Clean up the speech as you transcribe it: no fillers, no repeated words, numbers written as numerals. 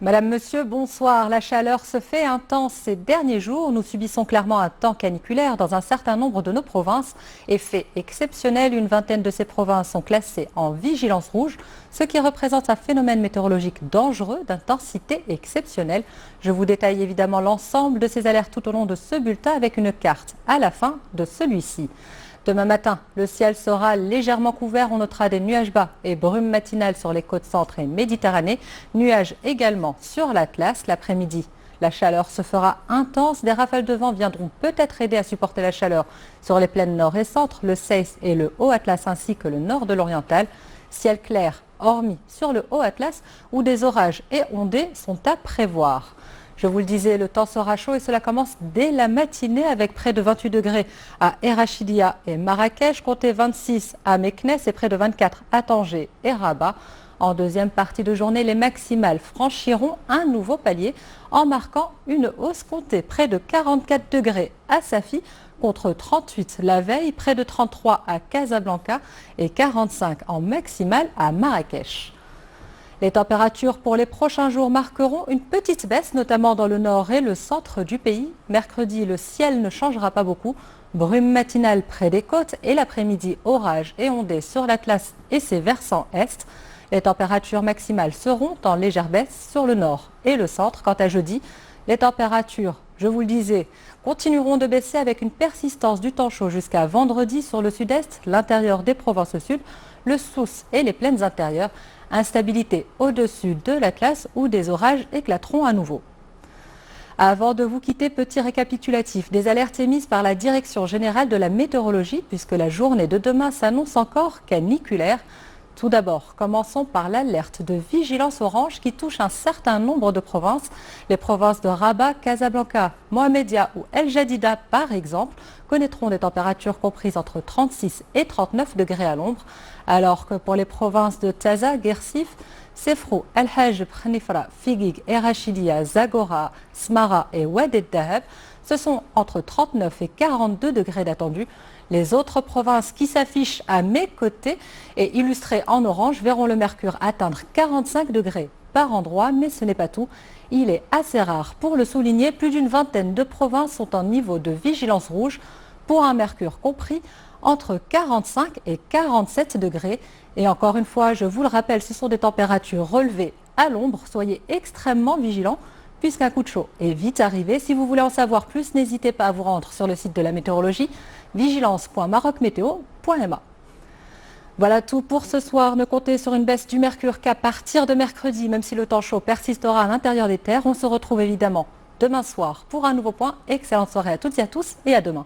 Madame, Monsieur, bonsoir. La chaleur se fait intense ces derniers jours. Nous subissons clairement un temps caniculaire dans un certain nombre de nos provinces. Effet exceptionnel, une vingtaine de ces provinces sont classées en vigilance rouge, ce qui représente un phénomène météorologique dangereux d'intensité exceptionnelle. Je vous détaille évidemment l'ensemble de ces alertes tout au long de ce bulletin avec une carte à la fin de celui-ci. Demain matin, le ciel sera légèrement couvert. On notera des nuages bas et brumes matinales sur les côtes centre et Méditerranée. Nuages également sur l'Atlas l'après-midi. La chaleur se fera intense. Des rafales de vent viendront peut-être aider à supporter la chaleur sur les plaines nord et centre, le Ceysse et le Haut-Atlas ainsi que le nord de l'Oriental. Ciel clair, hormis sur le Haut-Atlas où des orages et ondées sont à prévoir. Je vous le disais, le temps sera chaud et cela commence dès la matinée avec près de 28 degrés à Erachidia et Marrakech, comptez 26 à Meknès et près de 24 à Tanger et Rabat. En deuxième partie de journée, les maximales franchiront un nouveau palier en marquant une hausse, comptez près de 44 degrés à Safi contre 38 la veille, près de 33 à Casablanca et 45 en maximale à Marrakech. Les températures pour les prochains jours marqueront une petite baisse, notamment dans le nord et le centre du pays. Mercredi, le ciel ne changera pas beaucoup. Brume matinale près des côtes et l'après-midi, orage et ondées sur l'Atlas et ses versants est. Les températures maximales seront en légère baisse sur le nord et le centre. Quant à jeudi, les températures, je vous le disais, continueront de baisser avec une persistance du temps chaud jusqu'à vendredi sur le sud-est, l'intérieur des provinces sud, le Sousse et les plaines intérieures. Instabilité au-dessus de l'Atlas où des orages éclateront à nouveau. Avant de vous quitter, petit récapitulatif des alertes émises par la Direction générale de la météorologie puisque la journée de demain s'annonce encore caniculaire. Tout d'abord, commençons par l'alerte de vigilance orange qui touche un certain nombre de provinces. Les provinces de Rabat, Casablanca, Mohamedia ou El Jadida, par exemple, connaîtront des températures comprises entre 36 et 39 degrés à l'ombre, alors que pour les provinces de Taza, Guersif, Sefrou, El Hajj, Prenifra, Figuig, Erachidia, Zagora, Smara et Oued El Dahab, ce sont entre 39 et 42 degrés d'attendus. Les autres provinces qui s'affichent à mes côtés et illustrées en orange verront le mercure atteindre 45 degrés par endroit, mais ce n'est pas tout. Il est assez rare pour le souligner, plus d'une vingtaine de provinces sont en niveau de vigilance rouge pour un mercure compris entre 45 et 47 degrés. Et encore une fois, je vous le rappelle, ce sont des températures relevées à l'ombre. Soyez extrêmement vigilants puisqu'un coup de chaud est vite arrivé. Si vous voulez en savoir plus, n'hésitez pas à vous rendre sur le site de la météorologie, vigilance.marocmeteo.ma. Voilà tout pour ce soir. Ne comptez sur une baisse du mercure qu'à partir de mercredi, même si le temps chaud persistera à l'intérieur des terres. On se retrouve évidemment demain soir pour un nouveau point. Excellente soirée à toutes et à tous et à demain.